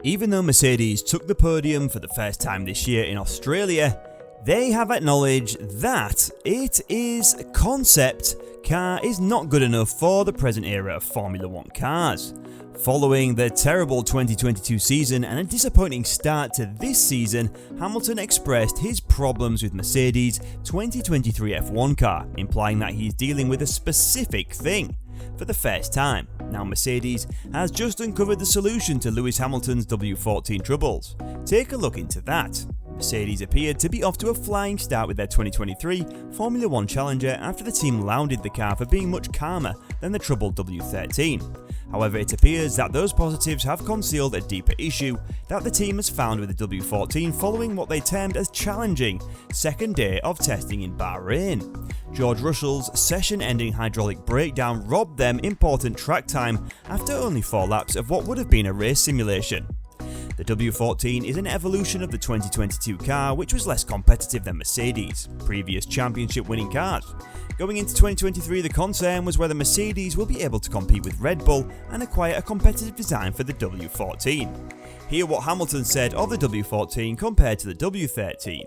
Even though Mercedes took the podium for the first time this year in Australia, they have acknowledged that it is concept car is not good enough for the present era of Formula 1 cars. Following the terrible 2022 season and a disappointing start to this season, Hamilton expressed his problems with Mercedes' 2023 F1 car, implying that he's dealing with a specific thing for the first time. Now Mercedes has just uncovered the solution to Lewis Hamilton's W14 troubles. Take a look into that. Mercedes appeared to be off to a flying start with their 2023 Formula 1 Challenger after the team lauded the car for being much calmer than the troubled W13. However, it appears that those positives have concealed a deeper issue that the team has found with the W14 following what they termed as challenging second day of testing in Bahrain. George Russell's session-ending hydraulic breakdown robbed them important track time after only 4 laps of what would have been a race simulation. The W14 is an evolution of the 2022 car, which was less competitive than Mercedes' previous championship-winning cars. Going into 2023, the concern was whether Mercedes will be able to compete with Red Bull and acquire a competitive design for the W14. Hear what Hamilton said of the W14 compared to the W13.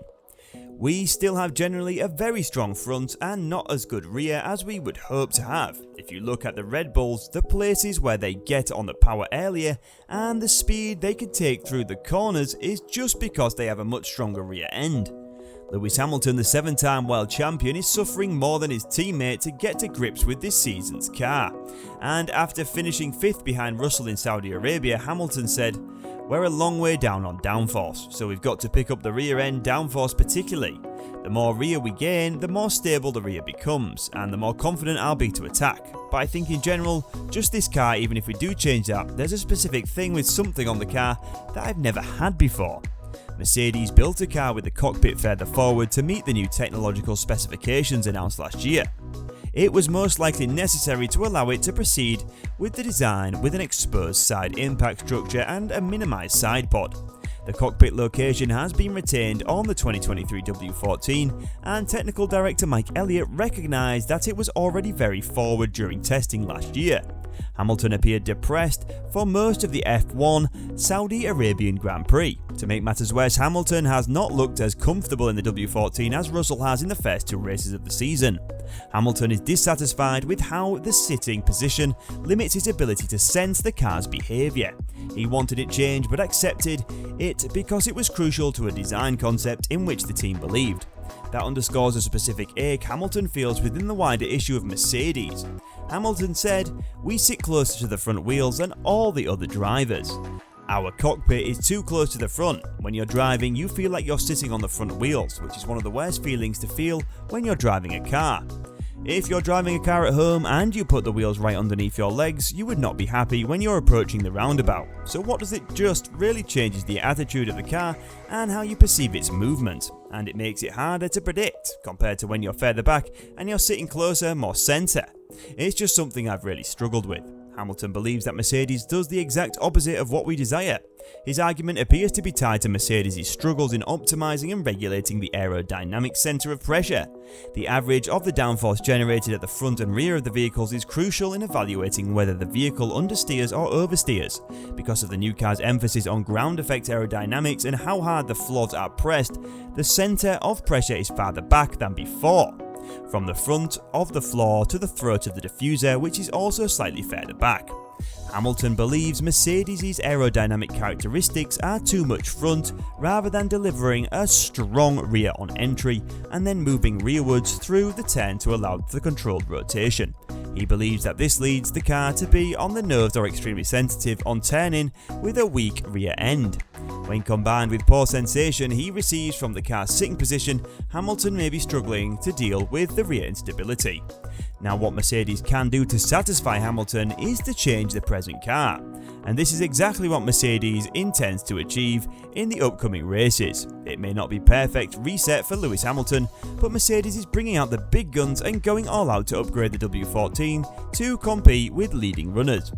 "We still have generally a very strong front and not as good rear as we would hope to have. If you look at the Red Bulls, the places where they get on the power earlier and the speed they can take through the corners is just because they have a much stronger rear end. Lewis Hamilton, the 7-time world champion, is suffering more than his teammate to get to grips with this season's car. And after finishing 5th behind Russell in Saudi Arabia, Hamilton said, 'We're a long way down on downforce, so we've got to pick up the rear end downforce particularly. The more rear we gain, the more stable the rear becomes, and the more confident I'll be to attack. But I think in general, just this car, even if we do change that, there's a specific thing with something on the car that I've never had before.' Mercedes built a car with the cockpit further forward to meet the new technological specifications announced last year. It was most likely necessary to allow it to proceed with the design with an exposed side impact structure and a minimised side pod. The cockpit location has been retained on the 2023 W14, and technical director Mike Elliott recognised that it was already very forward during testing last year. Hamilton appeared depressed for most of the F1 Saudi Arabian Grand Prix. To make matters worse, Hamilton has not looked as comfortable in the W14 as Russell has in the first 2 races of the season. Hamilton is dissatisfied with how the sitting position limits his ability to sense the car's behaviour. He wanted it changed but accepted it because it was crucial to a design concept in which the team believed. That underscores a specific ache Hamilton feels within the wider issue of Mercedes. Hamilton said, "We sit closer to the front wheels than all the other drivers. Our cockpit is too close to the front. When you're driving, you feel like you're sitting on the front wheels, which is one of the worst feelings to feel when you're driving a car. If you're driving a car at home and you put the wheels right underneath your legs, you would not be happy when you're approaching the roundabout. So what does it just really changes the attitude of the car and how you perceive its movement, and it makes it harder to predict compared to when you're further back and you're sitting closer, more centre. It's just something I've really struggled with." Hamilton believes that Mercedes does the exact opposite of what we desire. His argument appears to be tied to Mercedes' struggles in optimising and regulating the aerodynamic centre of pressure. The average of the downforce generated at the front and rear of the vehicles is crucial in evaluating whether the vehicle understeers or oversteers. Because of the new car's emphasis on ground effect aerodynamics and how hard the floors are pressed, the centre of pressure is farther back than before, from the front of the floor to the throat of the diffuser, which is also slightly further back. Hamilton believes Mercedes' aerodynamic characteristics are too much front rather than delivering a strong rear on entry and then moving rearwards through the turn to allow the controlled rotation. He believes that this leads the car to be on the nose or extremely sensitive on turning with a weak rear end. When combined with poor sensation he receives from the car's sitting position, Hamilton may be struggling to deal with the rear instability. Now what Mercedes can do to satisfy Hamilton is to change the present car, and this is exactly what Mercedes intends to achieve in the upcoming races. It may not be perfect reset for Lewis Hamilton, but Mercedes is bringing out the big guns and going all out to upgrade the W14 to compete with leading runners.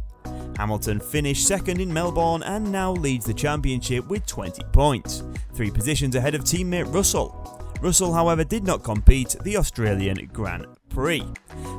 Hamilton finished second in Melbourne and now leads the championship with 20 points, 3 positions ahead of teammate Russell. Russell, however, did not compete the Australian Grand Prix.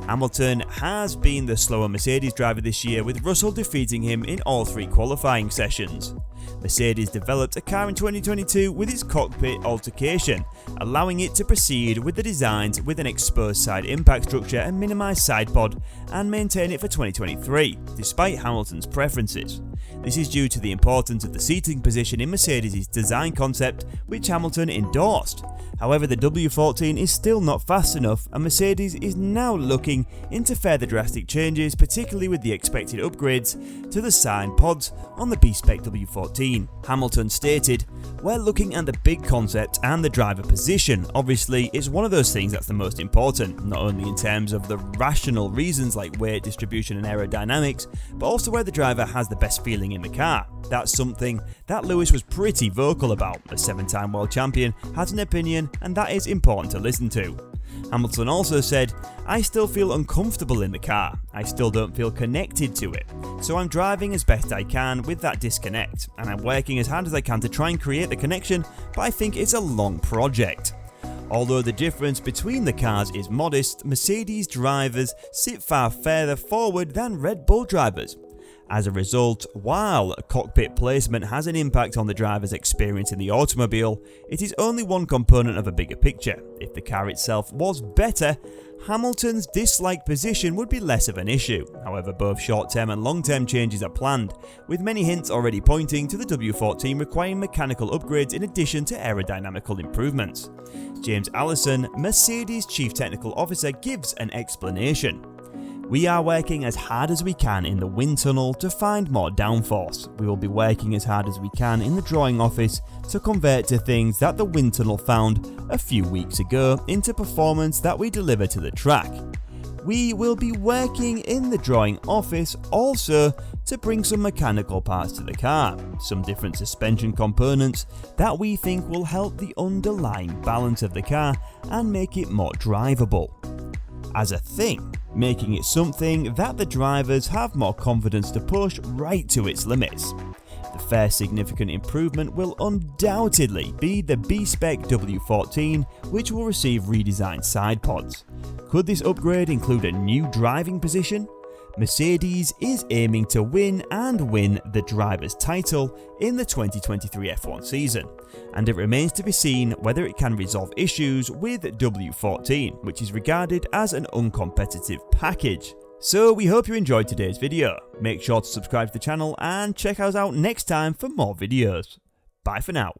Hamilton has been the slower Mercedes driver this year, with Russell defeating him in all 3 qualifying sessions. Mercedes developed a car in 2022 with its cockpit altercation, allowing it to proceed with the designs with an exposed side impact structure and minimised side pod, and maintain it for 2023, despite Hamilton's preferences. This is due to the importance of the seating position in Mercedes' design concept, which Hamilton endorsed. However, the W14 is still not fast enough, and Mercedes is now looking into further drastic changes, particularly with the expected upgrades to the side pods on the B-Spec W14. Hamilton stated, "We're looking at the big concept and the driver position. Obviously, it's one of those things that's the most important, not only in terms of the rational reasons like weight distribution and aerodynamics, but also where the driver has the best feeling in the car. That's something that Lewis was pretty vocal about. A 7-time world champion has an opinion, and that is important to listen to." Hamilton also said, "I still feel uncomfortable in the car. I still don't feel connected to it. So I'm driving as best I can with that disconnect, and I'm working as hard as I can to try and create the connection, but I think it's a long project." Although the difference between the cars is modest, Mercedes drivers sit far further forward than Red Bull drivers. As a result, while cockpit placement has an impact on the driver's experience in the automobile, it is only one component of a bigger picture. If the car itself was better, Hamilton's disliked position would be less of an issue. However, both short-term and long-term changes are planned, with many hints already pointing to the W14 requiring mechanical upgrades in addition to aerodynamical improvements. James Allison, Mercedes' Chief Technical Officer, gives an explanation. "We are working as hard as we can in the wind tunnel to find more downforce. We will be working as hard as we can in the drawing office to convert to things that the wind tunnel found a few weeks ago into performance that we deliver to the track. We will be working in the drawing office also to bring some mechanical parts to the car, some different suspension components that we think will help the underlying balance of the car and make it more drivable. As a thing, making it something that the drivers have more confidence to push right to its limits. The first significant improvement will undoubtedly be the B-Spec W14, which will receive redesigned side pods. Could this upgrade include a new driving position? Mercedes is aiming to win the driver's title in the 2023 F1 season, and it remains to be seen whether it can resolve issues with W14, which is regarded as an uncompetitive package. So we hope you enjoyed today's video. Make sure to subscribe to the channel and check us out next time for more videos. Bye for now.